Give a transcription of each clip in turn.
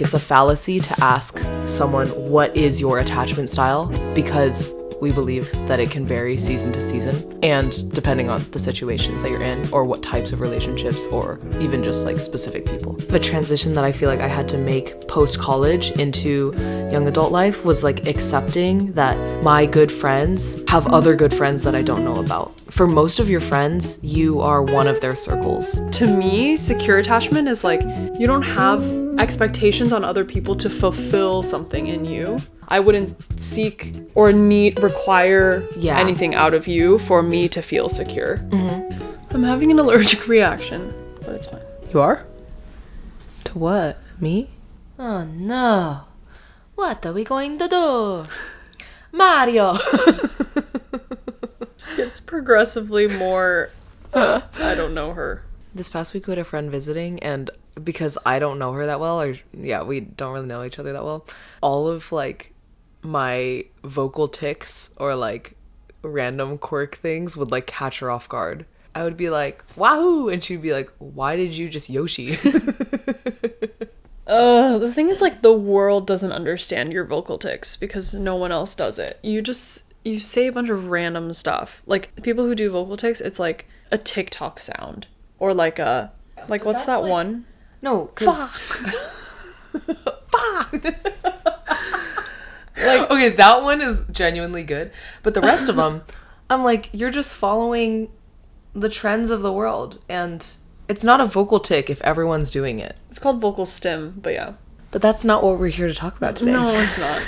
It's a fallacy to ask someone, what is your attachment style? Because we believe that it can vary season to season and depending on the situations that you're in or what types of relationships or even just like specific people. The transition that I feel like I had to make post-college into young adult life was like accepting that my good friends have other good friends that I don't know about. For most of your friends, you are one of their circles. To me, secure attachment is like you don't have expectations on other people to fulfill something in you. I wouldn't seek or require anything out of you for me to feel secure. Mm-hmm. I'm having an allergic reaction, but it's fine. You are? To what? Me? Oh no. What are we going to do? Mario! Just gets progressively more, I don't know her. This past week we had a friend visiting, and because I don't know her that well, we don't really know each other that well, all of like my vocal tics or like random quirk things would like catch her off guard. I would be like, wahoo! And she'd be like, why did you just Yoshi? The thing is like the world doesn't understand your vocal tics because no one else does it. You say a bunch of random stuff. Like people who do vocal tics, it's like a TikTok sound. Or like what's that like, one? No, cause like, okay, that one is genuinely good, but the rest of them, I'm like, you're just following the trends of the world, and it's not a vocal tic if everyone's doing it. It's called vocal stim, but yeah. But that's not what we're here to talk about today. No, it's not.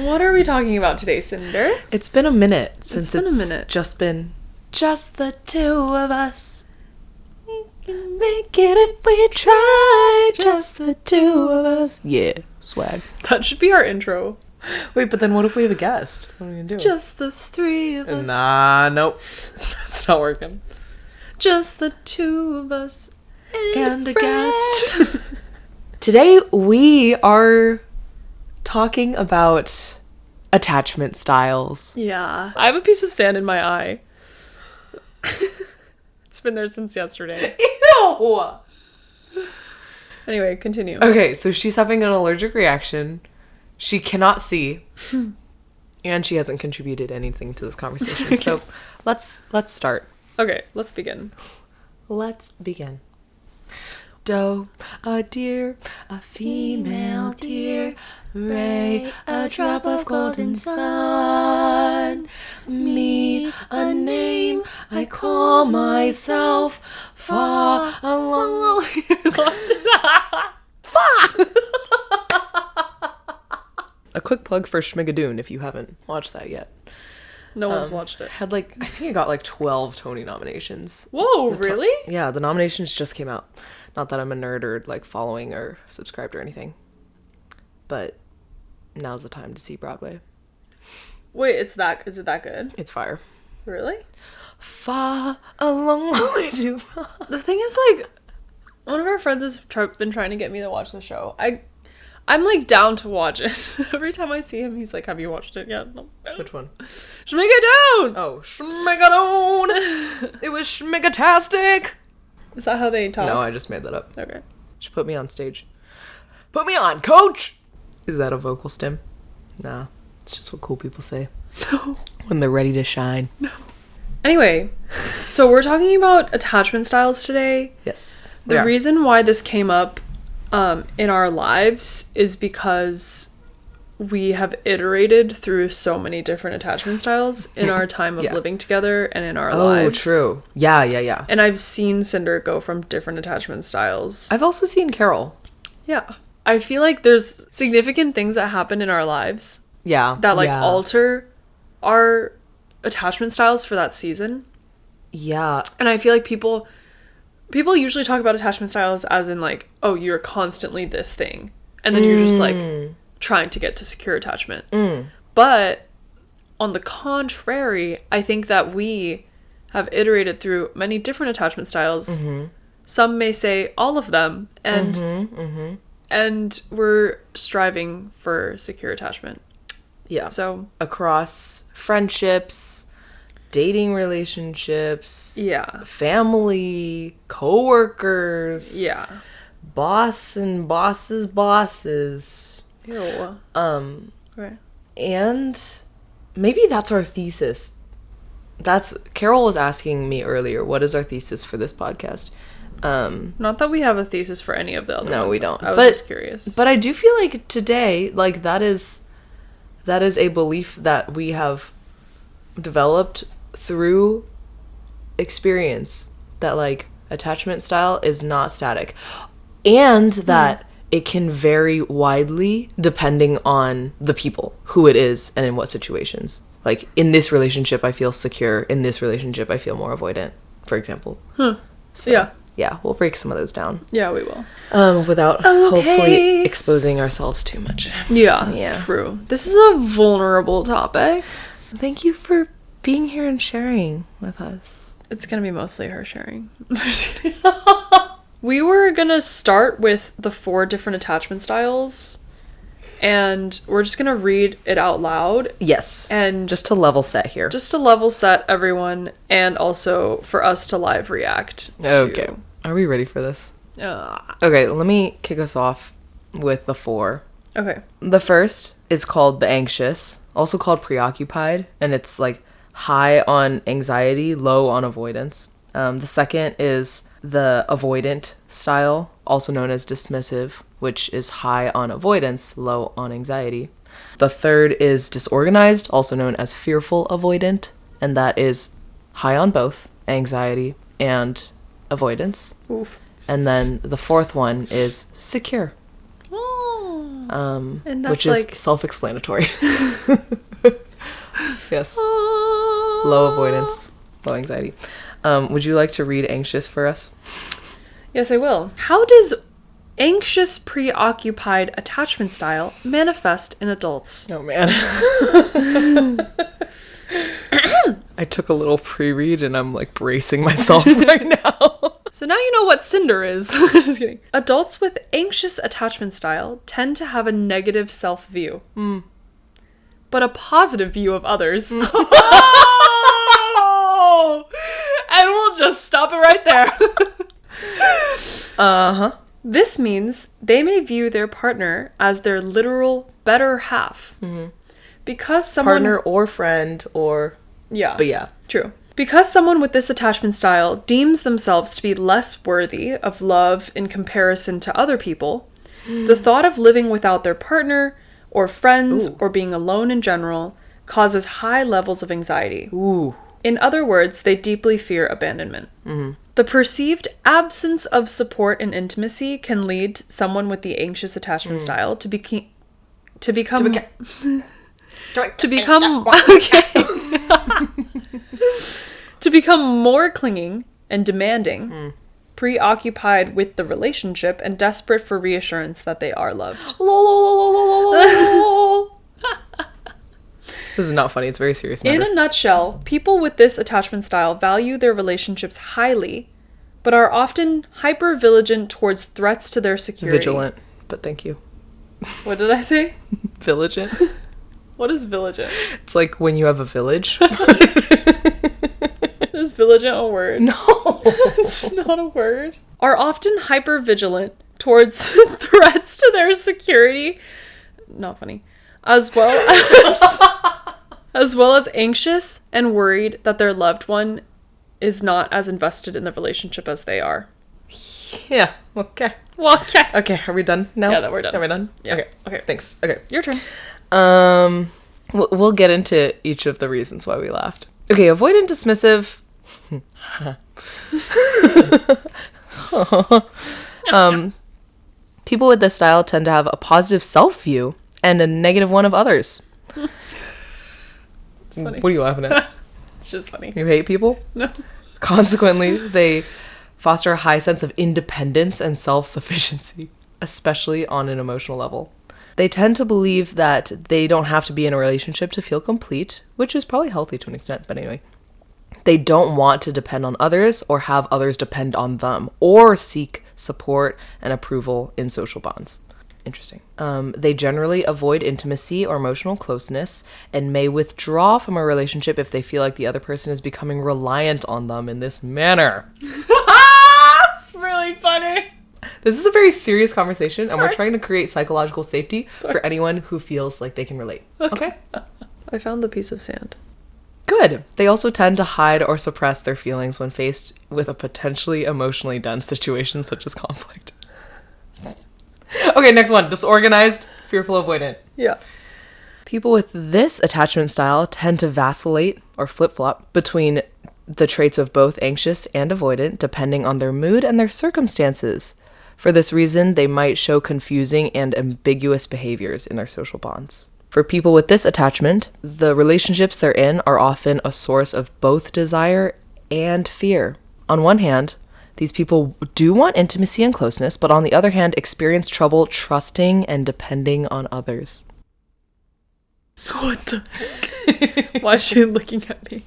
What are we talking about today, Cinder? It's been a minute since it's just been just the two of us. We can make it if we try, just the two of us. Yeah, swag. That should be our intro. Wait, but then what if we have a guest? What are we gonna do? Just the three of us. Nah, nope. That's not working. Just the two of us and a guest. Today we are talking about attachment styles. Yeah. I have a piece of sand in my eye. It's been there since yesterday. Ew! Anyway, continue. Okay, so she's having an allergic reaction. She cannot see. And she hasn't contributed anything to this conversation. Okay. So let's start. Okay, let's begin. Let's begin. Doe, a deer, a female deer, ray, a drop of golden sun, me, a name I call myself, far along. Lost it. A quick plug for Schmigadoon if you haven't watched that yet. No one's watched it. I think it got like 12 Tony nominations. Whoa, really? Yeah, the nominations just came out. Not that I'm a nerd or like following or subscribed or anything. But now's the time to see Broadway. Wait, is it that good? It's fire. Really? Far a long way too far. The thing is, like, one of our friends has been trying to get me to watch the show. I'm like down to watch it. Every time I see him, he's like, "Have you watched it yet?" No. Which one? Schmigadoon! Oh, Schmigadoon! It was schmigatastic! Is that how they talk? No, I just made that up. Okay. She put me on stage. Put me on, coach! Is that a vocal stim? Nah. It's just what cool people say. No. When they're ready to shine. No. Anyway, so we're talking about attachment styles today. Yes. The reason why this came up in our lives is because we have iterated through so many different attachment styles in our time of living together and in our lives. Oh, true. Yeah. And I've seen Cinder go from different attachment styles. I've also seen Carol. Yeah. I feel like there's significant things that happen in our lives. Yeah. That alter our attachment styles for that season. Yeah. And I feel like people usually talk about attachment styles as in like, oh, you're constantly this thing. And then you're just like trying to get to secure attachment. But on the contrary, I think that we have iterated through many different attachment styles. Some may say all of them, and we're striving for secure attachment. Yeah. So across friendships, dating relationships, yeah, family, coworkers, yeah, boss and boss's bosses. Ew. Right. And maybe that's our thesis. Carol was asking me earlier, what is our thesis for this podcast? Not that we have a thesis for any of the other ones. No, we don't. I was just curious. But I do feel like today, like that is a belief that we have developed through experience, that like attachment style is not static, and that it can vary widely depending on the people, who it is, and in what situations. Like in this relationship I feel secure, in this relationship I feel more avoidant, for example. So, yeah, we'll break some of those down. Yeah, we will. Without hopefully exposing ourselves too much. Yeah, true. This is a vulnerable topic. Thank you for being here and sharing with us. It's gonna be mostly her sharing. We were gonna start with the 4 different attachment styles, and we're just gonna read it out loud. Yes. And just to level set here. Just to level set everyone, and also for us to live react. Okay. Are we ready for this? Okay, let me kick us off with the 4. Okay. The first is called the anxious, also called preoccupied, and it's like high on anxiety, low on avoidance. The second is the avoidant style, also known as dismissive, which is high on avoidance, low on anxiety. The third is disorganized, also known as fearful avoidant, and that is high on both anxiety and avoidance. Oof. And then the fourth one is secure. And that's which is like self-explanatory. Yes. Low avoidance, low anxiety. Would you like to read anxious for us? Yes, I will. How does anxious preoccupied attachment style manifest in adults? Oh man. I took a little pre-read and I'm like bracing myself right now. So now you know what Cinder is. Just kidding. Adults with anxious attachment style tend to have a negative self-view, but a positive view of others. And we'll just stop it right there. This means they may view their partner as their literal better half. Because someone... Partner or friend or... Yeah. But yeah. True. Because someone with this attachment style deems themselves to be less worthy of love in comparison to other people, the thought of living without their partner or friends or being alone in general causes high levels of anxiety. In other words, they deeply fear abandonment. The perceived absence of support and intimacy can lead someone with the anxious attachment style to become to become more clinging and demanding, preoccupied with the relationship, and desperate for reassurance that they are loved. This is not funny. It's a very serious matter. In a nutshell, people with this attachment style value their relationships highly, but are often hyper-vigilant towards threats to their security. Vigilant, but thank you. What did I say? Vigilant. What is vigilant? It's like when you have a village. Is vigilant a word? No. It's not a word. Are often hyper-vigilant towards threats to their security. Not funny. As well as anxious and worried that their loved one is not as invested in the relationship as they are. Yeah. Okay. Well, okay. Okay. Are we done now? Yeah, that we're done. Are we done? Yeah. Okay. Okay. Thanks. Okay. Your turn. We'll get into each of the reasons why we laughed. Okay. Avoidant, dismissive. People with this style tend to have a positive self-view and a negative one of others. It's funny. What are you laughing at? It's just funny. You hate people? No. Consequently, they foster a high sense of independence and self-sufficiency, especially on an emotional level. They tend to believe that they don't have to be in a relationship to feel complete, which is probably healthy to an extent, but anyway. They don't want to depend on others or have others depend on them or seek support and approval in social bonds. Interesting. They generally avoid intimacy or emotional closeness and may withdraw from a relationship if they feel like the other person is becoming reliant on them in this manner. It's really funny. This is a very serious conversation, and we're Sorry. trying to create psychological safety for anyone who feels like they can relate. Okay? I found the piece of sand. Good. They also tend to hide or suppress their feelings when faced with a potentially emotionally dense situation such as conflict. Okay, next one. Disorganized, fearful avoidant. Yeah. People with this attachment style tend to vacillate or flip-flop between the traits of both anxious and avoidant depending on their mood and their circumstances. For this reason, they might show confusing and ambiguous behaviors in their social bonds. For people with this attachment, the relationships they're in are often a source of both desire and fear. On one hand, these people do want intimacy and closeness, but on the other hand, experience trouble trusting and depending on others. What the heck? Why is she looking at me?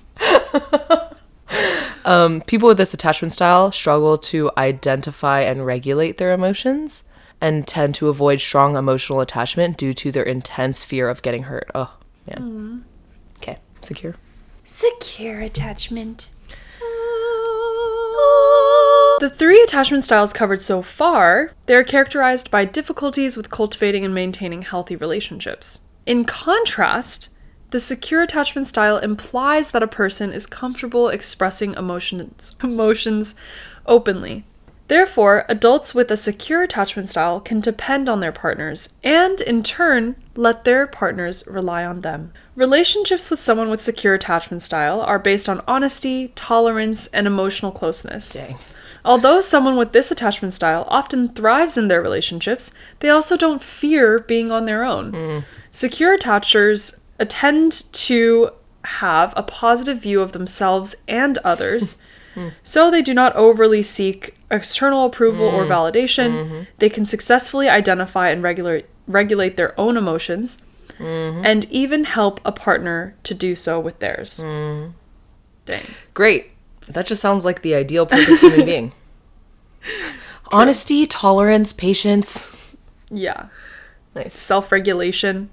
People with this attachment style struggle to identify and regulate their emotions and tend to avoid strong emotional attachment due to their intense fear of getting hurt. Oh, man. Okay, secure. Secure attachment. The 3 attachment styles covered so far, they're characterized by difficulties with cultivating and maintaining healthy relationships. In contrast, the secure attachment style implies that a person is comfortable expressing emotions openly. Therefore, adults with a secure attachment style can depend on their partners and, in turn, let their partners rely on them. Relationships with someone with secure attachment style are based on honesty, tolerance, and emotional closeness. Dang. Although someone with this attachment style often thrives in their relationships, they also don't fear being on their own. Secure attachers tend to have a positive view of themselves and others, so they do not overly seek external approval or validation. They can successfully identify and regulate their own emotions, and even help a partner to do so with theirs. Dang. Great. That just sounds like the ideal perfect human being. Honesty, tolerance, patience. Yeah. Nice. Self-regulation.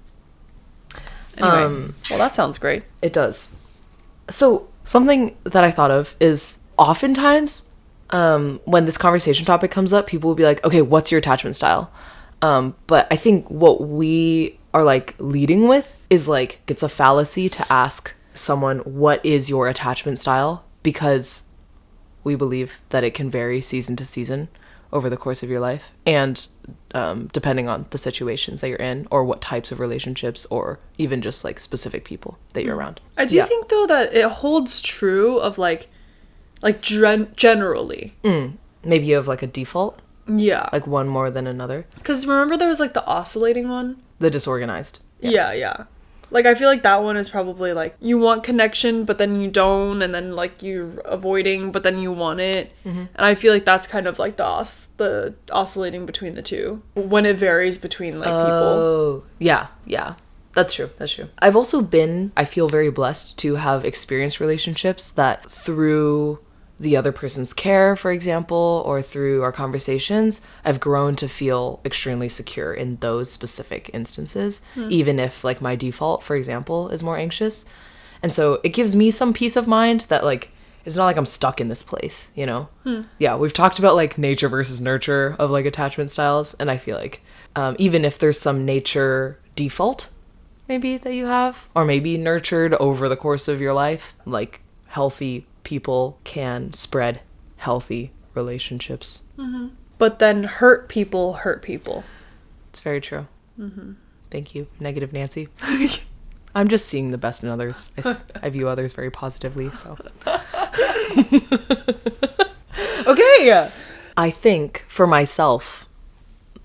Anyway, well, that sounds great. It does. So, something that I thought of is oftentimes when this conversation topic comes up, people will be like, okay, what's your attachment style? But I think what we are like leading with is like, it's a fallacy to ask someone, what is your attachment style? Because we believe that it can vary season to season over the course of your life. And depending on the situations that you're in or what types of relationships or even just like specific people that you're around. I do think though that it holds true of like generally. Maybe you have like a default, Yeah. like one more than another. Because remember there was like the oscillating one? The disorganized. Yeah. Like I feel like that one is probably like you want connection but then you don't, and then like you're avoiding but then you want it. And I feel like that's kind of like the oscillating between the two when it varies between like people. Oh, yeah. That's true. I've also been, I feel very blessed to have experienced relationships that through the other person's care, for example, or through our conversations, I've grown to feel extremely secure in those specific instances, even if like my default, for example, is more anxious. And so it gives me some peace of mind that like, it's not like I'm stuck in this place, you know? Yeah, we've talked about like nature versus nurture of like attachment styles. And I feel like even if there's some nature default maybe that you have, or maybe nurtured over the course of your life, like healthy people can spread healthy relationships. But then hurt people. It's very true. Thank you, negative Nancy. I'm just seeing the best in others. I view others very positively, so. Okay. I think for myself,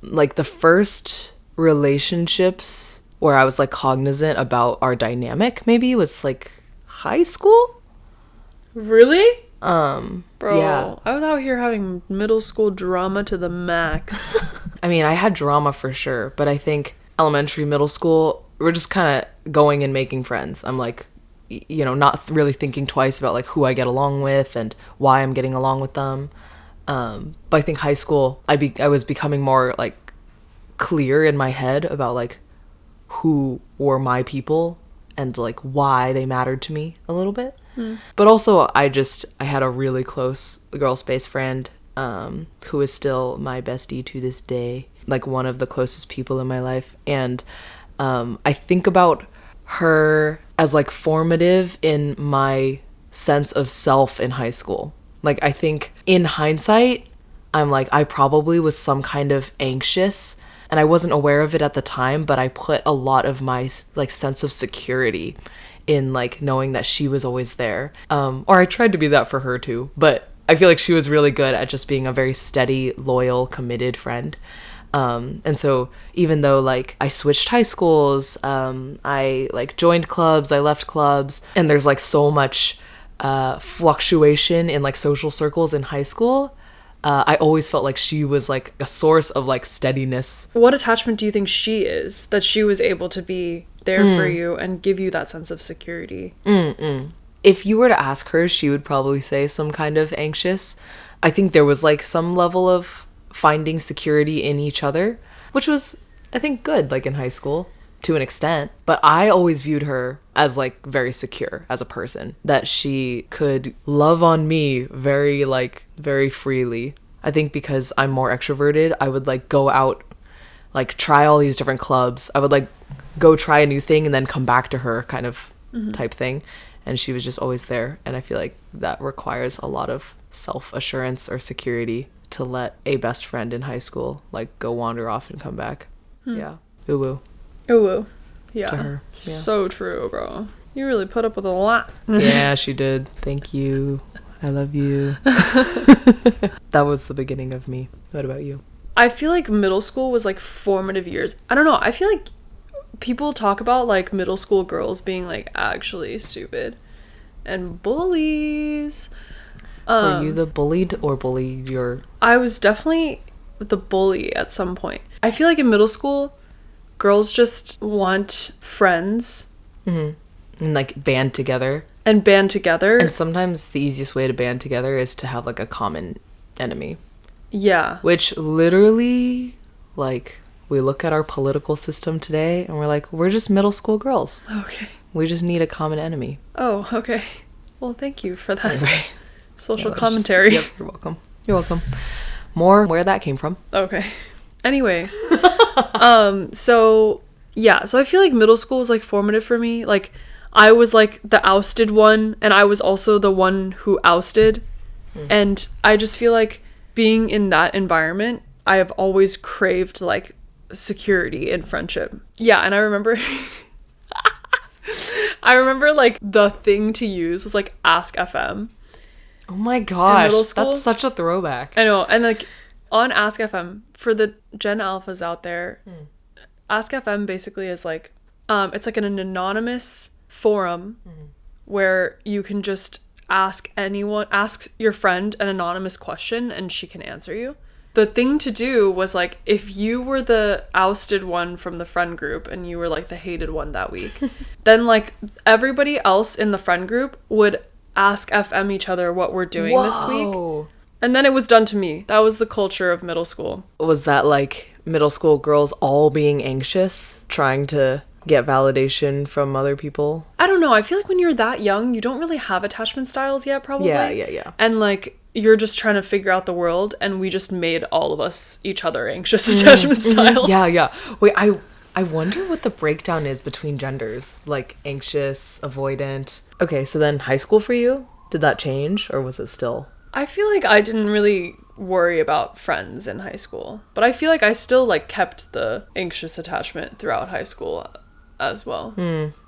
like the first relationships where I was like cognizant about our dynamic maybe was like high school. Really? Bro, Yeah. I was out here having middle school drama to the max. I mean, I had drama for sure, but I think elementary, middle school, we're just kind of going and making friends. I'm like, you know, not really thinking twice about like who I get along with and why I'm getting along with them. But I think high school, I was becoming more like clear in my head about like who were my people and like why they mattered to me a little bit. But also I had a really close girl space friend who is still my bestie to this day, like one of the closest people in my life. And I think about her as like formative in my sense of self in high school. Like, I think in hindsight, I'm like, I probably was some kind of anxious, and I wasn't aware of it at the time, but I put a lot of my like sense of security in like knowing that she was always there. Or I tried to be that for her too, but I feel like she was really good at just being a very steady, loyal, committed friend. And so even though like I switched high schools, I like joined clubs, I left clubs, and there's like so much fluctuation in like social circles in high school, I always felt like she was like a source of like steadiness. What attachment do you think she is, that she was able to be there for you and give you that sense of security? If you were to ask her, she would probably say some kind of anxious. I think there was like some level of finding security in each other, which was, I think, good like in high school to an extent. But I always viewed her as like very secure as a person, that she could love on me very freely. I think because I'm more extroverted, I would like go out, like try all these different clubs. I would like go try a new thing and then come back to her kind of type thing. And she was just always there. And I feel like that requires a lot of self-assurance or security to let a best friend in high school like go wander off and come back. Yeah. Ooh. Ooh. Yeah. To her. Yeah. So true, bro. You really put up with a lot. Yeah, she did. Thank you. I love you. That was the beginning of me. What about you? I feel like middle school was like formative years. I don't know. I feel like people talk about like middle school girls being like actually stupid and bullies. Were you the bullied or bullied your... I was definitely the bully at some point. I feel like in middle school, girls just want friends. And like band together. And band together. And sometimes the easiest way to band together is to have like a common enemy. Yeah. Which literally, like, we look at our political system today and we're like, we're just middle school girls. Okay. We just need a common enemy. Oh, okay. Well, thank you for that Right. social commentary. Yep, you're welcome. You're welcome. More where that came from. Okay. Anyway. So I feel like middle school was like formative for me. Like, I was like the ousted one, and I was also the one who ousted. And I just feel like being in that environment, I have always craved like security and friendship. Yeah, and I remember like the thing to use was like Ask FM. Oh my gosh. In middle school. That's such a throwback. I know. And like on Ask FM, for the Gen Alphas out there, Ask FM basically is like it's like an anonymous forum where you can just ask your friend an anonymous question and she can answer you. The thing to do was like, if you were the ousted one from the friend group and you were like the hated one that week, then like everybody else in the friend group would ask FM each other what we're doing this week. And then it was done to me. That was the culture of middle school. Was that like middle school girls all being anxious, trying to get validation from other people? I don't know. I feel like when you're that young, you don't really have attachment styles yet, probably. Yeah. And like, you're just trying to figure out the world, and we just made all of us each other anxious attachment style. Yeah. Wait, I wonder what the breakdown is between genders, like anxious, avoidant. Okay, so then high school for you, did that change, or was it still? I feel like I didn't really worry about friends in high school, but I feel like I still like kept the anxious attachment throughout high school as well.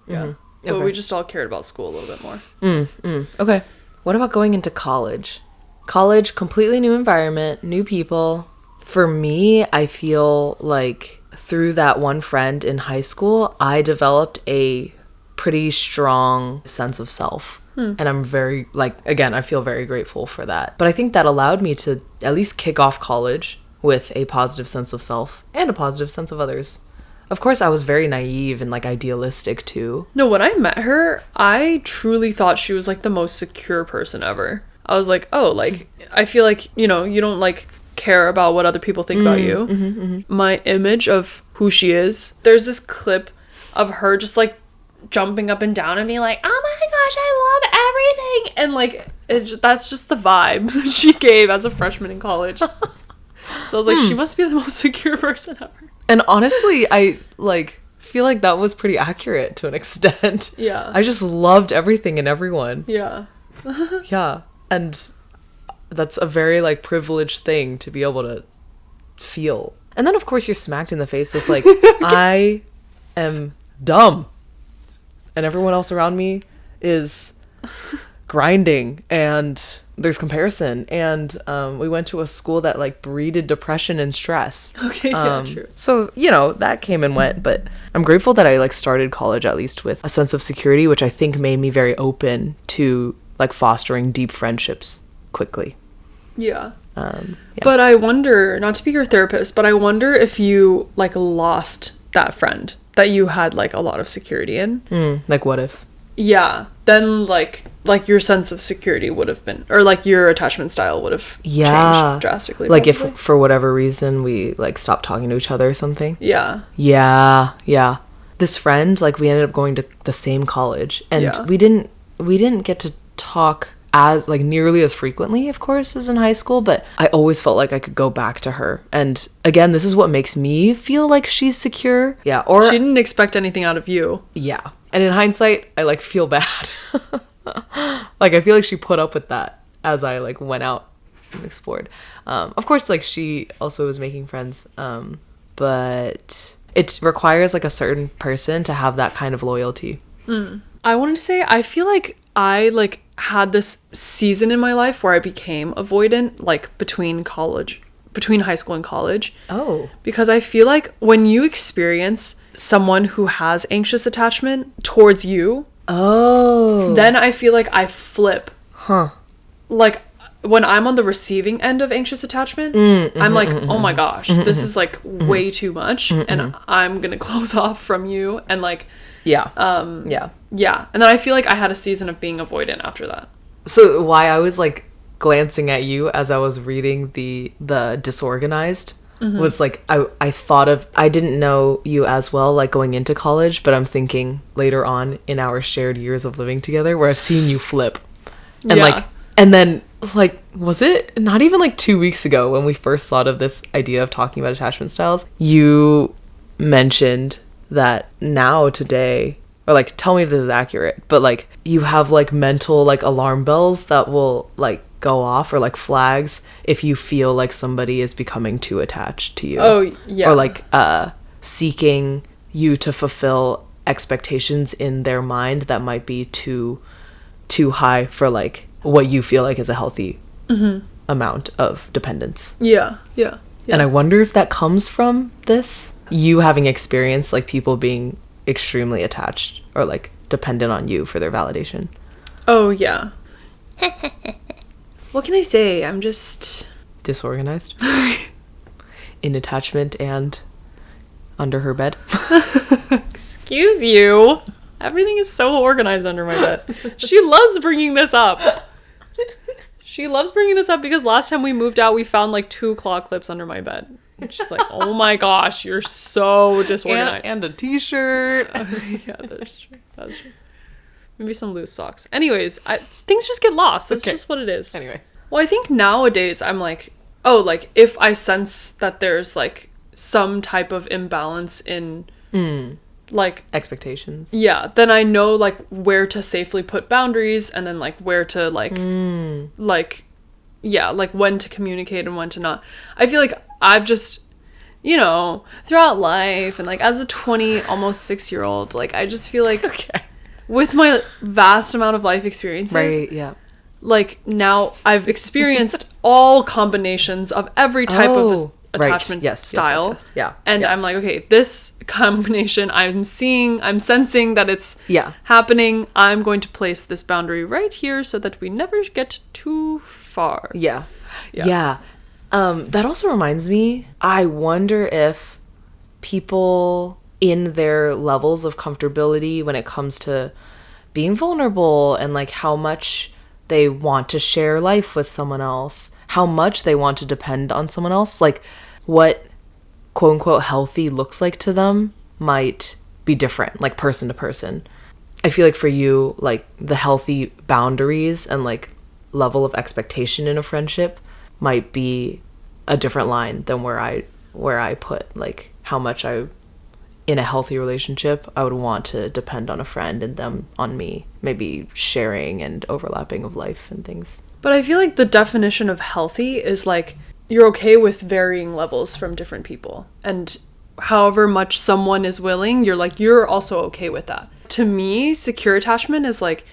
Yeah. But Okay. we just all cared about school a little bit more. Okay. What about going into college? College, completely new environment, new people. For me, I feel like through that one friend in high school, I developed a pretty strong sense of self. And I'm very, like, again, I feel very grateful for that. But I think that allowed me to at least kick off college with a positive sense of self and a positive sense of others. Of course, I was very naive and, like, idealistic, too. No, when I met her, I truly thought she was like the most secure person ever. I was like, oh, like, I feel like, you know, you don't like care about what other people think about you. My image of who she is, there's this clip of her just like jumping up and down and being like, oh my gosh, gosh, I love everything. And like, that's just the vibe she gave as a freshman in college. So I was like, she must be the most secure person ever. And honestly, I like feel like that was pretty accurate to an extent. Yeah. I just loved everything and everyone. Yeah. Yeah. And that's a very like privileged thing to be able to feel. And then of course you're smacked in the face with like, I am dumb and everyone else around me is grinding and there's comparison, and we went to a school that like breeded depression and stress. Okay, yeah, true. So, you know, that came and went, but I'm grateful that I like started college at least with a sense of security, which I think made me very open to like fostering deep friendships quickly. Yeah. Yeah. But I wonder, not to be your therapist, but I wonder if you like lost that friend that you had like a lot of security in. Like what if? Yeah. Then like your sense of security would have been, or like your attachment style would have changed drastically. Like probably. if for whatever reason we like stopped talking to each other or something. Yeah. Yeah. This friend, like we ended up going to the same college, and we didn't get to talk as like nearly as frequently, of course, as in high school, but I always felt like I could go back to her. And again, this is what makes me feel like she's secure. Yeah. Or she didn't expect anything out of you. Yeah. And in hindsight, I like feel bad. Like I feel like she put up with that as I like went out and explored. Of course, like she also was making friends, but it requires like a certain person to have that kind of loyalty. I wanted to say, I feel like I like had this season in my life where I became avoidant, like between high school and college. Oh. Because I feel like when you experience someone who has anxious attachment towards you, then I feel like I flip. Like when I'm on the receiving end of anxious attachment, I'm like, oh my gosh, this is like way too much, and I'm gonna close off from you, and like yeah. And then I feel like I had a season of being avoidant after that. So why I was like glancing at you as I was reading the disorganized was like I thought of, I didn't know you as well like going into college, but I'm thinking later on in our shared years of living together where I've seen you flip. And like, and then like, was it not even like 2 weeks ago when we first thought of this idea of talking about attachment styles, you mentioned that now today, or like tell me if this is accurate, but like you have like mental like alarm bells that will like go off, or like flags if you feel like somebody is becoming too attached to you. Oh yeah. Or like seeking you to fulfill expectations in their mind that might be too high for like what you feel like is a healthy amount of dependence. Yeah. And I wonder if that comes from this, you having experienced like people being extremely attached or like dependent on you for their validation. Oh yeah. What can I say? I'm just disorganized in attachment and under her bed. Excuse you. Everything is so organized under my bed. She loves bringing this up. She loves bringing this up because last time we moved out, we found like 2 claw clips under my bed. She's like, oh my gosh, you're so disorganized. And a t-shirt. Yeah, that's true. Maybe some loose socks. Anyways, things just get lost. That's just what it is. Anyway. Well, I think nowadays I'm like, oh, like if I sense that there's like some type of imbalance in like expectations, then I know like where to safely put boundaries, and then like where to like like when to communicate and when to not. I feel like I've just, you know, throughout life and like as a 20 almost 6-year-old, like I just feel like with my vast amount of life experiences, like now I've experienced all combinations of every type of attachment style. Yes. Yeah. And I'm like, okay, this combination I'm sensing that it's happening. I'm going to place this boundary right here so that we never get too far. Yeah. That also reminds me, I wonder if people in their levels of comfortability when it comes to being vulnerable and like how much they want to share life with someone else, how much they want to depend on someone else, like what quote unquote healthy looks like to them might be different, like person to person. I feel like for you, like the healthy boundaries and like level of expectation in a friendship might be a different line than where I put like how much I, in a healthy relationship, I would want to depend on a friend and them on me, maybe sharing and overlapping of life and things. But I feel like the definition of healthy is like you're okay with varying levels from different people, and however much someone is willing, you're also okay with that. To me, secure attachment is like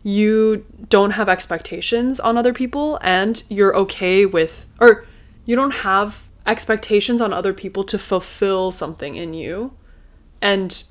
you don't have expectations on other people, and you're okay with, or you don't have expectations on other people to fulfill something in you. And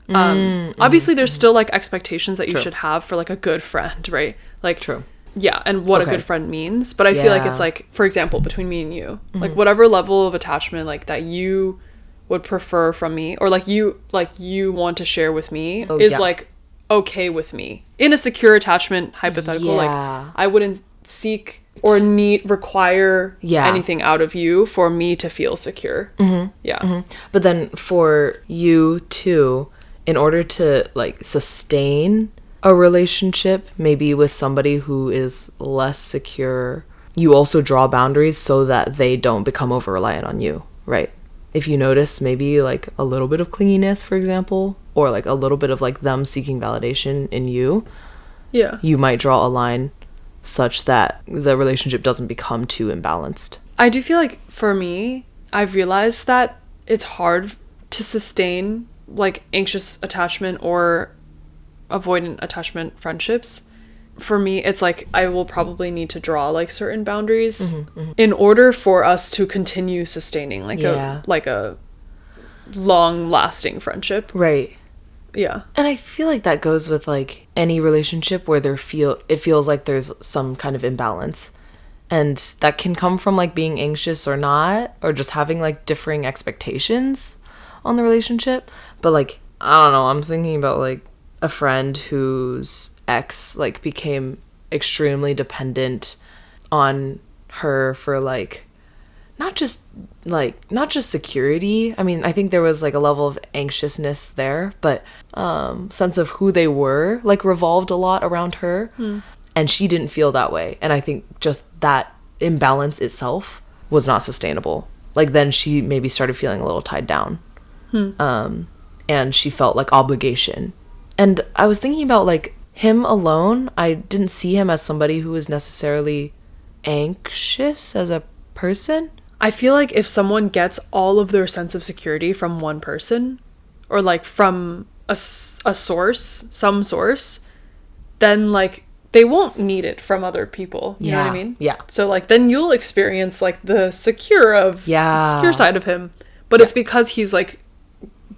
obviously there's still like expectations that you should have for like a good friend, right? Like, true. Yeah, and what a good friend means. But I feel like it's like, for example, between me and you, like whatever level of attachment like that you would prefer from me, or like you want to share with me, is like okay with me. In a secure attachment hypothetical, like I wouldn't seek or require anything out of you for me to feel secure. But then for you too, in order to like sustain a relationship, maybe with somebody who is less secure, you also draw boundaries so that they don't become over reliant on you, right? If you notice maybe like a little bit of clinginess, for example, or like a little bit of like them seeking validation in you, you might draw a line such that the relationship doesn't become too imbalanced. I do feel like for me, I've realized that it's hard to sustain like anxious attachment or avoidant attachment friendships. For me, it's like I will probably need to draw like certain boundaries in order for us to continue sustaining like a long lasting friendship. Right. Yeah. And I feel like that goes with like any relationship where it feels like there's some kind of imbalance. And that can come from like being anxious or not, or just having like differing expectations on the relationship. But like, I don't know, I'm thinking about like a friend whose ex like became extremely dependent on her for like not just security. I mean, I think there was like a level of anxiousness there, but sense of who they were like revolved a lot around her. And she didn't feel that way. And I think just that imbalance itself was not sustainable. Like then she maybe started feeling a little tied down. And she felt like obligation. And I was thinking about like him alone. I didn't see him as somebody who was necessarily anxious as a person. I feel like if someone gets all of their sense of security from one person, or like from a source, some source, then like they won't need it from other people. You know what I mean? Yeah. So like then you'll experience like the secure side of him, but it's because he's like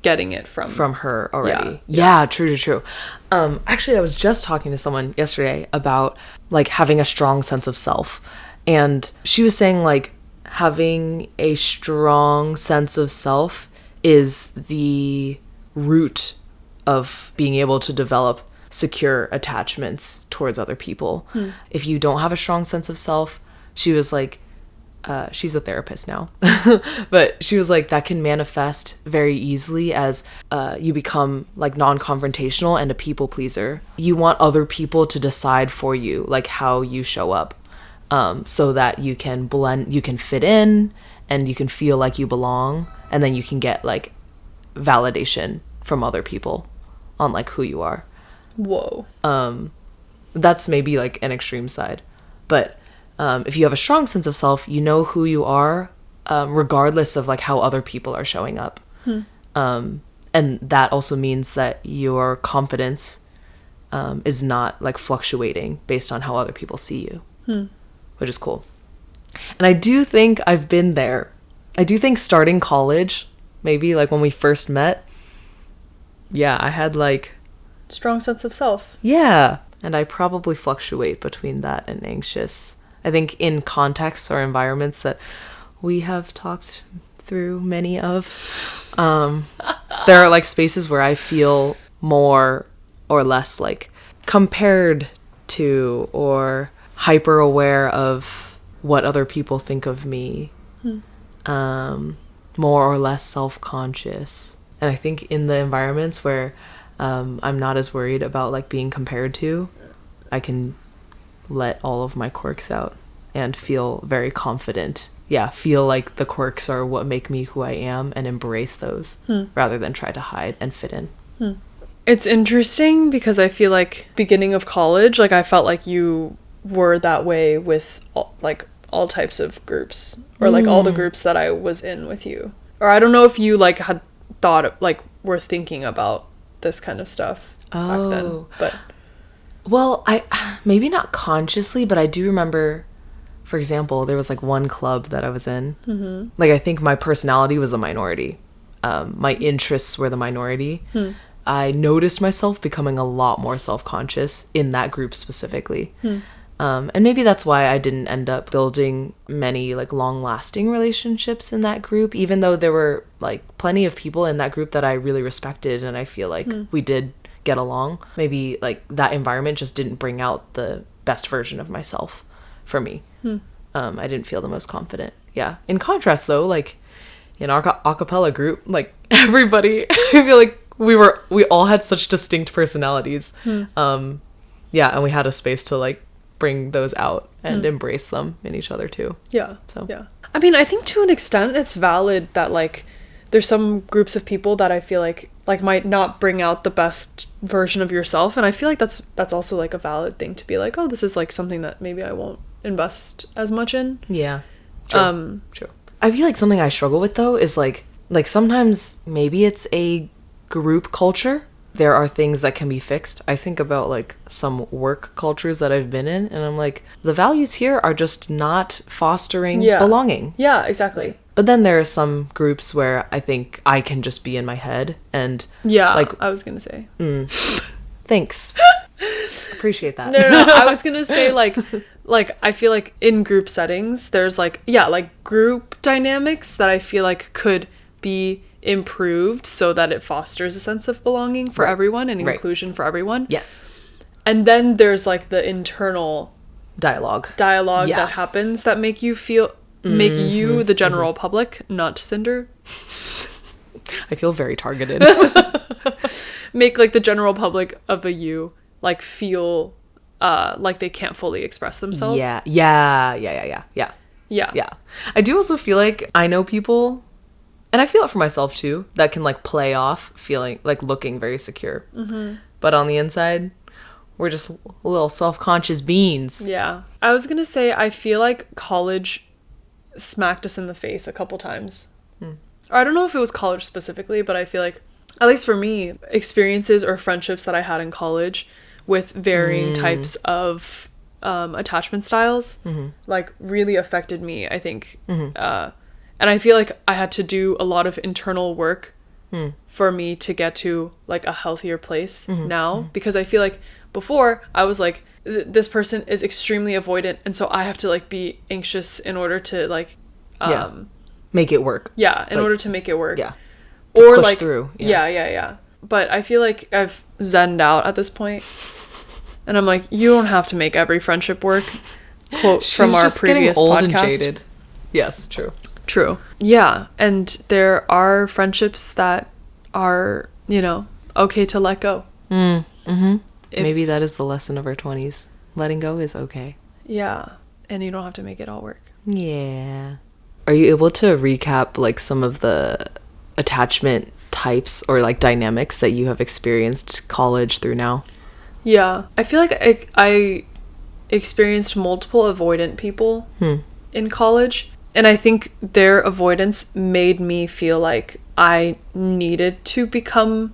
getting it from her already. Yeah, true. Actually, I was just talking to someone yesterday about like having a strong sense of self, and she was saying like having a strong sense of self is the root of being able to develop secure attachments towards other people. If you don't have a strong sense of self, she was like, she's a therapist now, but she was like, that can manifest very easily as you become like non-confrontational and a people pleaser. You want other people to decide for you like how you show up, so that you can blend, you can fit in, and you can feel like you belong, and then you can get like validation from other people on like who you are. Whoa. That's maybe like an extreme side, but if you have a strong sense of self, you know who you are, regardless of like how other people are showing up. And that also means that your confidence is not like fluctuating based on how other people see you, which is cool. And I do think I've been there. I do think starting college, maybe like when we first met, I had like strong sense of self. Yeah. And I probably fluctuate between that and anxious. I think in contexts or environments that we have talked through many of, there are like spaces where I feel more or less like compared to or hyper aware of what other people think of me, more or less self-conscious. And I think in the environments where I'm not as worried about like being compared to. I can let all of my quirks out and feel very confident. Yeah, feel like the quirks are what make me who I am and embrace those rather than try to hide and fit in. It's interesting because I feel like beginning of college, like I felt like you were that way with all types of groups, or like all the groups that I was in with you. Or I don't know if you like had thought, like were thinking about this kind of stuff back then. But well, I maybe not consciously, but I do remember, for example, there was like one club that I was in. Like I think my personality was the minority. My interests were the minority. I noticed myself becoming a lot more self-conscious in that group specifically. And maybe that's why I didn't end up building many like long-lasting relationships in that group, even though there were like plenty of people in that group that I really respected and I feel like we did get along. Maybe like that environment just didn't bring out the best version of myself for me. I didn't feel the most confident. Yeah. In contrast though, like in our acapella group, like everybody, I feel like we all had such distinct personalities. Yeah, and we had a space to like bring those out and embrace them in each other too. Yeah. So yeah. I mean, I think to an extent it's valid that like there's some groups of people that I feel like might not bring out the best version of yourself, and I feel like that's also like a valid thing to be like, oh, this is like something that maybe I won't invest as much in. Yeah. True. True. I feel like something I struggle with though is like sometimes maybe it's a group culture. There are things that can be fixed. I think about like some work cultures that I've been in and I'm like, the values here are just not fostering belonging. Yeah, exactly. But then there are some groups where I think I can just be in my head and like I was gonna say thanks. Appreciate that. No, I was gonna say like I feel like in group settings there's like group dynamics that I feel like could be improved so that it fosters a sense of belonging for everyone and inclusion for everyone. Yes. And then there's like the internal dialogue that happens that make you the general public, not Cinder. I feel very targeted. Make like the general public of a you like feel like they can't fully express themselves. Yeah. I do also feel like I know people, and I feel it for myself too, that can like play off feeling like looking very secure. But on the inside, we're just little self-conscious beings. Yeah. I was gonna say, I feel like college smacked us in the face a couple times. Or I don't know if it was college specifically, but I feel like, at least for me, experiences or friendships that I had in college with varying types of attachment styles like really affected me, I think. And I feel like I had to do a lot of internal work for me to get to like a healthier place now, because I feel like before I was like, this person is extremely avoidant and so I have to like be anxious in order to like make it work. In order to make it work. Or push like through. But I feel like I've zenned out at this point and I'm like, you don't have to make every friendship work. Quote from our previous podcast. And jaded. Yes, true. Yeah, and there are friendships that are, okay to let go. Maybe that is the lesson of our 20s. Letting go is okay. Yeah, and you don't have to make it all work. Yeah. Are you able to recap like some of the attachment types or like dynamics that you have experienced college through now? Yeah, I feel like I experienced multiple avoidant people in college. And I think their avoidance made me feel like I needed to become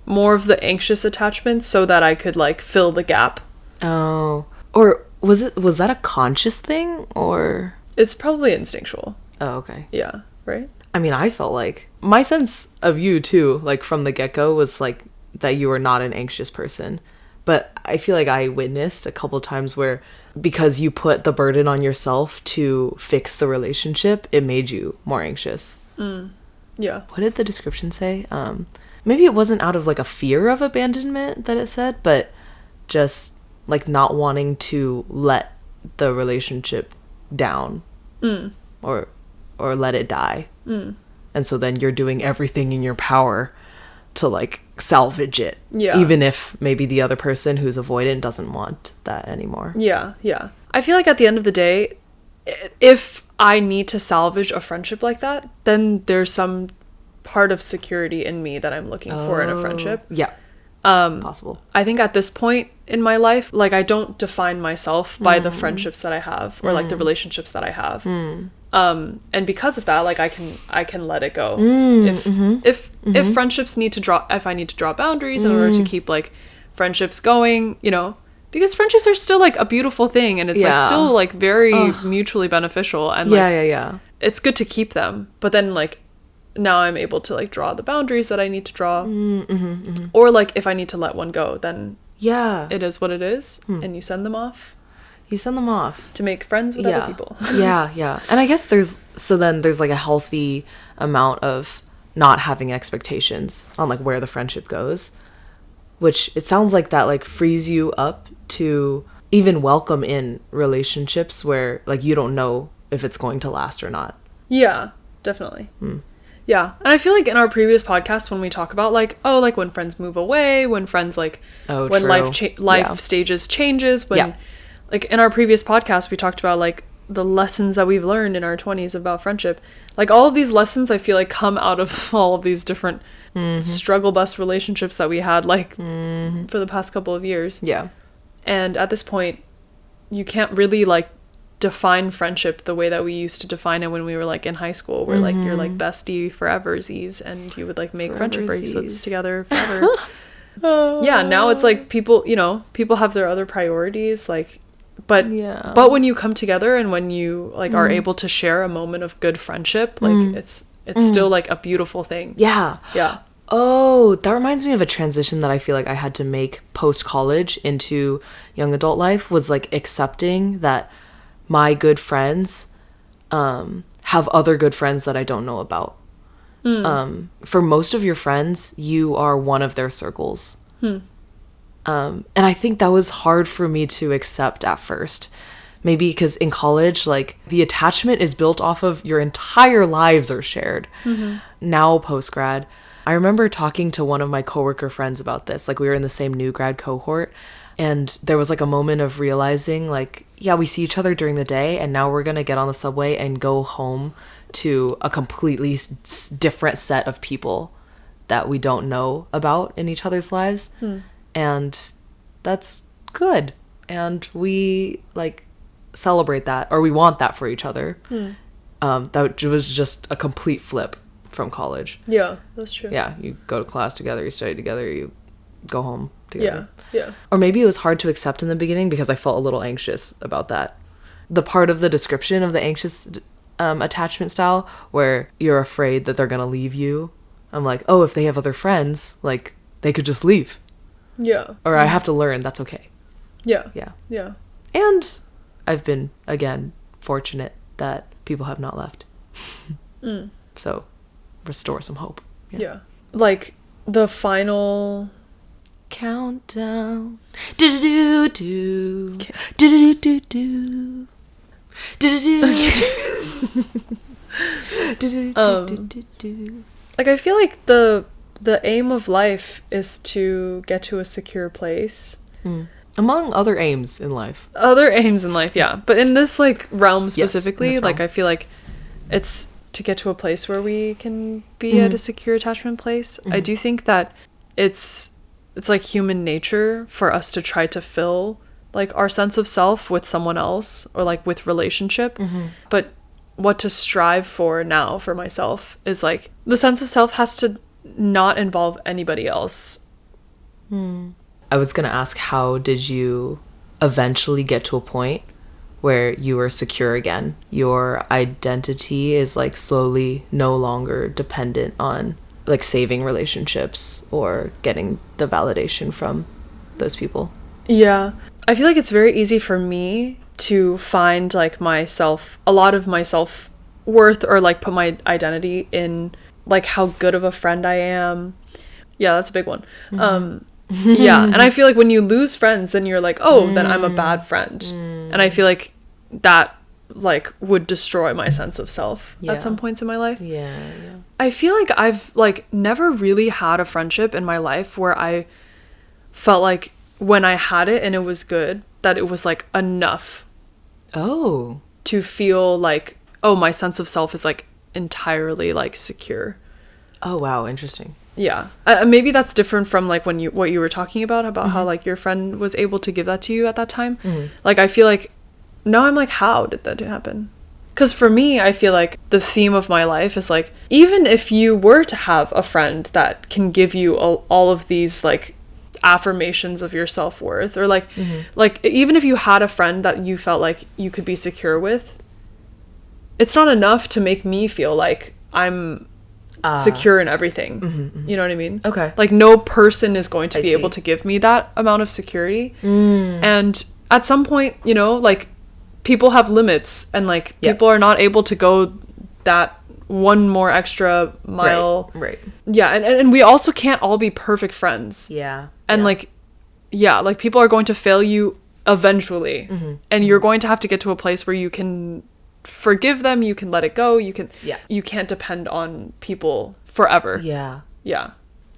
more of the anxious attachment so that I could like fill the gap. Oh. Or was that a conscious thing or? It's probably instinctual. Oh, okay. Yeah, right? I mean, I felt like my sense of you too, like from the get-go was like that you were not an anxious person. But I feel like I witnessed a couple times where because you put the burden on yourself to fix the relationship, it made you more anxious. Yeah. What did the description say? Maybe it wasn't out of like a fear of abandonment that it said, but just like not wanting to let the relationship down or let it die. And so then you're doing everything in your power to like salvage it. Yeah. Even if maybe the other person who's avoidant doesn't want that anymore. Yeah. I feel like at the end of the day, if I need to salvage a friendship like that, then there's some part of security in me that I'm looking for in a friendship. Yeah. Possible. I think at this point in my life, like, I don't define myself by the friendships that I have or like the relationships that I have. And because of that, like, I can let it go. If friendships need to if I need to draw boundaries in order to keep like friendships going, you know, because friendships are still like a beautiful thing, and it's like still like very mutually beneficial, and like it's good to keep them. But then like now I'm able to like draw the boundaries that I need to draw, or like if I need to let one go, then it is what it is, and you send them off. You send them off to make friends with other people. Yeah. And I guess there's like a healthy amount of not having expectations on like where the friendship goes, which it sounds like that like frees you up to even welcome in relationships where like you don't know if it's going to last or not. Yeah, definitely. Yeah. And I feel like in our previous podcast, when we talk about like, oh, like when friends move away, when friends like, when life stages changes, when like in our previous podcast, we talked about like the lessons that we've learned in our 20s about friendship. Like all of these lessons, I feel like come out of all of these different struggle bus relationships that we had like for the past couple of years. Yeah. And at this point, you can't really like define friendship the way that we used to define it when we were like in high school, where like you're like bestie foreversies and you would like make friendship bracelets together forever. Yeah, now it's like people have their other priorities, like, but when you come together and when you like are able to share a moment of good friendship, like it's still like a beautiful thing. Yeah. Oh, that reminds me of a transition that I feel like I had to make post-college into young adult life, was like accepting that my good friends have other good friends that I don't know about. For most of your friends, you are one of their circles. And I think that was hard for me to accept at first. Maybe because in college, like, the attachment is built off of your entire lives are shared. Now, post-grad, I remember talking to one of my coworker friends about this. Like, we were in the same new grad cohort, and there was like a moment of realizing, like, yeah, we see each other during the day, and now we're gonna get on the subway and go home to a completely different set of people that we don't know about in each other's lives. And that's good, and we like celebrate that, or we want that for each other. That was just a complete flip from college. Yeah, that's true. Yeah, you go to class together, you study together, you go home together. Yeah. Or maybe it was hard to accept in the beginning because I felt a little anxious about that. The part of the description of the anxious attachment style where you're afraid that they're gonna leave you, I'm like, oh, if they have other friends, like, they could just leave. Yeah. Or I have to learn that's okay. Yeah. And I've been, again, fortunate that people have not left. So restore some hope. Yeah. Like the final countdown. Do-do-do-do. Do-do-do-do-do. Do-do-do-do-do. Like, I feel like the aim of life is to get to a secure place. Among other aims in life. Yeah. But in this like realm specifically, yes, like I feel like it's to get to a place where we can be at a secure attachment place. I do think that it's like human nature for us to try to fill like our sense of self with someone else, or like with relationship. But what to strive for now for myself is like the sense of self has to not involve anybody else. I was gonna ask, how did you eventually get to a point where you were secure again? Your identity is like slowly no longer dependent on like saving relationships or getting the validation from those people. Yeah. I feel like it's very easy for me to find like a lot of my self-worth, or like put my identity in like how good of a friend I am. Yeah, that's a big one. Yeah, and I feel like when you lose friends, then you're like, oh, then I'm a bad friend. And I feel like that like would destroy my sense of self at some points in my life. I feel like I've like never really had a friendship in my life where I felt like when I had it and it was good, that it was like enough Oh. to feel like, oh, my sense of self is like entirely like secure. Oh, wow. Interesting. Yeah. Maybe that's different from like when what you were talking about how like your friend was able to give that to you at that time. Like, I feel like now I'm like, how did that happen? Because for me, I feel like the theme of my life is like, even if you were to have a friend that can give you all of these like affirmations of your self-worth, or like like even if you had a friend that you felt like you could be secure with, it's not enough to make me feel like I'm secure in everything. You know what I mean? Okay. Like, no person is going to be see. able to give me that amount of security. And at some point, you know, like, people have limits, and like people are not able to go that one more extra mile. Right. Yeah, and we also can't all be perfect friends. Yeah. And like, yeah, like people are going to fail you eventually, and you're going to have to get to a place where you can forgive them, you can let it go, you can't depend on people forever. Yeah.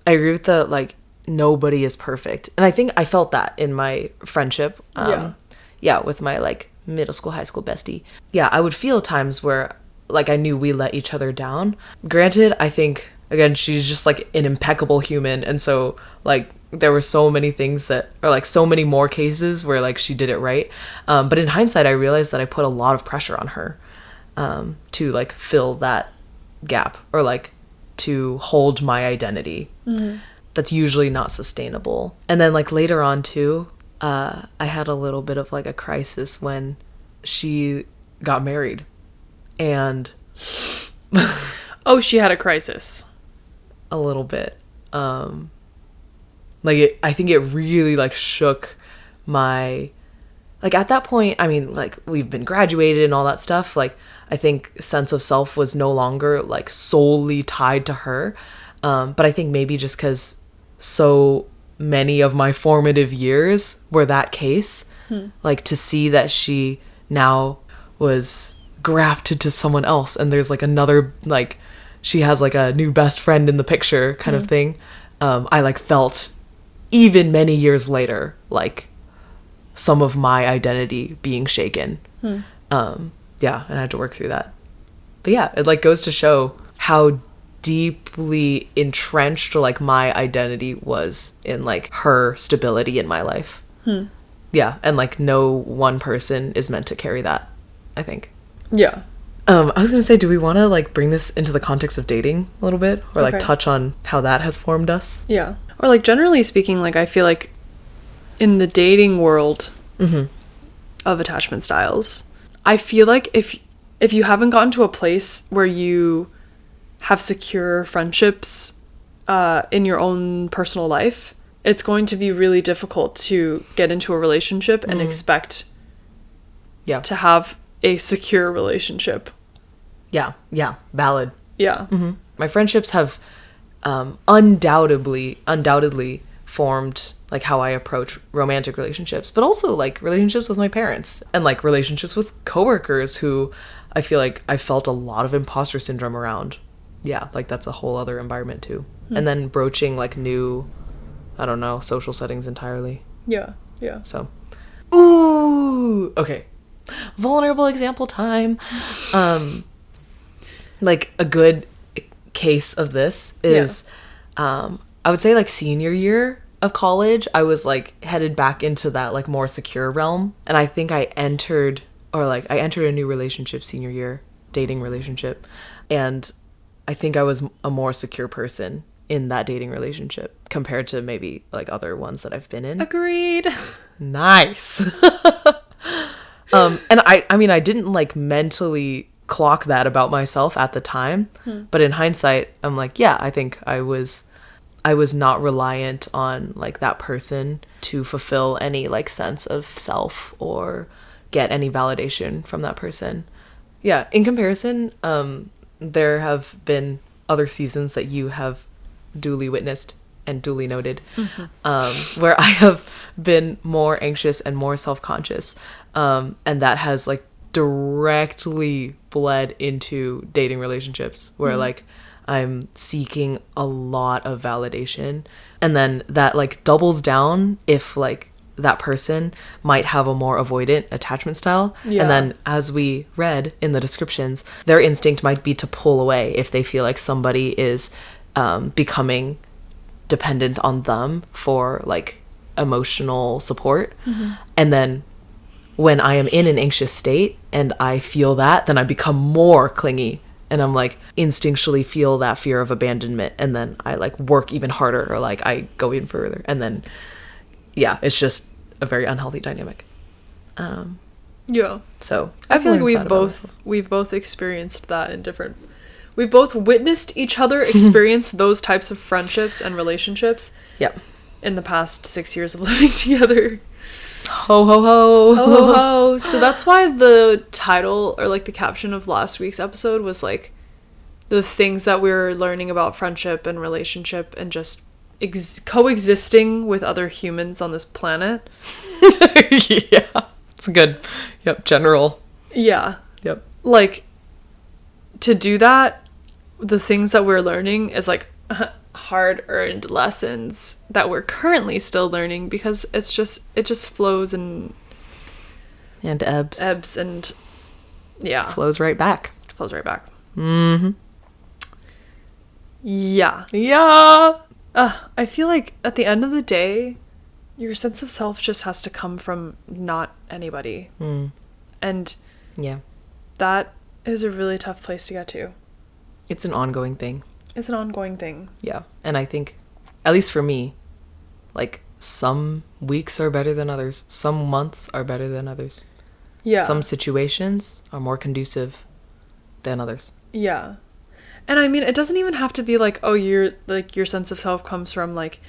I agree with the like, nobody is perfect, and I think I felt that in my friendship. With my like middle school, high school bestie. Yeah, I would feel times where like I knew we let each other down. Granted, I think again, she's just like an impeccable human, and so like there were so many things that, or like so many more cases where like she did it right. But in hindsight, I realized that I put a lot of pressure on her to like fill that gap, or like to hold my identity. That's usually not sustainable. And then like later on too, I had a little bit of like a crisis when she got married, and Oh, she had a crisis. A little bit. Like I think it really like shook my, like at that point, I mean, like we've been graduated and all that stuff. Like I think sense of self was no longer like solely tied to her. But I think maybe just because so many of my formative years were that case, like to see that she now was grafted to someone else, and there's like another, like she has like a new best friend in the picture kind of thing. I like felt even many years later like some of my identity being shaken. And I had to work through that. But yeah, it like goes to show how deeply entrenched like my identity was in like her stability in my life. Yeah, and like no one person is meant to carry that, I think. Yeah. I was gonna say, do we want to like bring this into the context of dating a little bit, or like touch on how that has formed us? Yeah. Or like generally speaking, like I feel like in the dating world of attachment styles, I feel like if you haven't gotten to a place where you have secure friendships in your own personal life, it's going to be really difficult to get into a relationship and expect to have a secure relationship. Yeah, valid. Yeah. My friendships have undoubtedly formed like how I approach romantic relationships, but also like relationships with my parents, and like relationships with coworkers who I feel like I felt a lot of imposter syndrome around. Yeah, like that's a whole other environment too. And then broaching like new, I don't know, social settings entirely. Yeah. So, ooh, okay. Vulnerable example time. Like a good case of this is, I would say like senior year of college, I was like headed back into that like more secure realm. And I think I entered a new relationship senior year, dating relationship. And I think I was a more secure person in that dating relationship compared to maybe like other ones that I've been in. Agreed. Nice. And I mean, I didn't like mentally clock that about myself at the time, but in hindsight, I'm like, yeah, I think I was not reliant on like that person to fulfill any like sense of self or get any validation from that person. Yeah. In comparison, there have been other seasons that you have duly witnessed and duly noted, where I have been more anxious and more self-conscious. And that has like directly bled into dating relationships where like I'm seeking a lot of validation. And then that like doubles down if like that person might have a more avoidant attachment style. Yeah. And then as we read in the descriptions, their instinct might be to pull away if they feel like somebody is becoming dependent on them for like emotional support. And then when I am in an anxious state and I feel that, then I become more clingy, and I'm like instinctually feel that fear of abandonment, and then I like work even harder, or like I go even further, and then yeah, it's just a very unhealthy dynamic. Yeah. So I feel like learned that about we've both experienced that in different. We've both witnessed each other experience those types of friendships and relationships. Yep. In the past 6 years of living together. Ho ho ho. Ho ho ho. So that's why the title or like the caption of last week's episode was like the things that we were learning about friendship and relationship and just coexisting with other humans on this planet. Yeah. It's good. Yep. General. Yeah. Yep. Like to do that, the things that we're learning is like hard-earned lessons that we're currently still learning, because it just flows and ebbs and yeah, flows right back. Yeah. I feel like at the end of the day, your sense of self just has to come from not anybody. And yeah, that is a really tough place to get to. It's an ongoing thing. Yeah. And I think, at least for me, like some weeks are better than others. Some months are better than others. Yeah. Some situations are more conducive than others. Yeah. And I mean, it doesn't even have to be like, oh, you're like your sense of self comes from like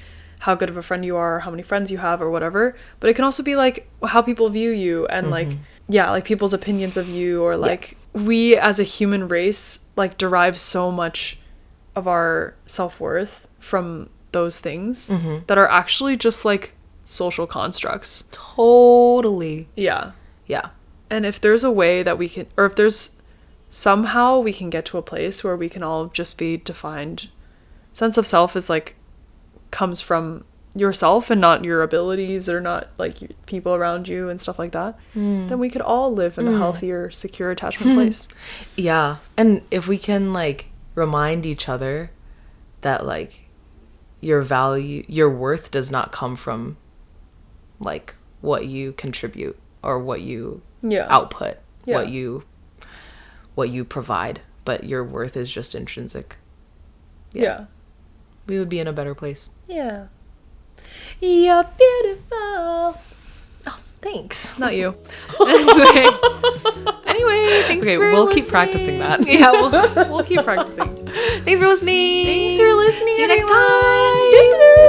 how good of a friend you are, or how many friends you have or whatever. But it can also be like how people view you and like, yeah, like people's opinions of you, or like we as a human race like derive so much of our self-worth from those things that are actually just like social constructs. Totally. Yeah. Yeah. And if there's a way that we can, or if there's somehow we can get to a place where we can all just be defined, sense of self is like comes from yourself and not your abilities or not like people around you and stuff like that, then we could all live in a healthier, secure attachment place. Yeah. And if we can like remind each other that like your value, your worth does not come from like what you contribute or what you output, what you provide, but your worth is just intrinsic. Yeah. We would be in a better place. Yeah. You're beautiful. Oh, thanks. Not you. Anyway, thanks for we'll listening. keep practicing that. Yeah, we'll keep practicing. Thanks for listening. Thanks for listening. See you next everyone. time. Doo-doo.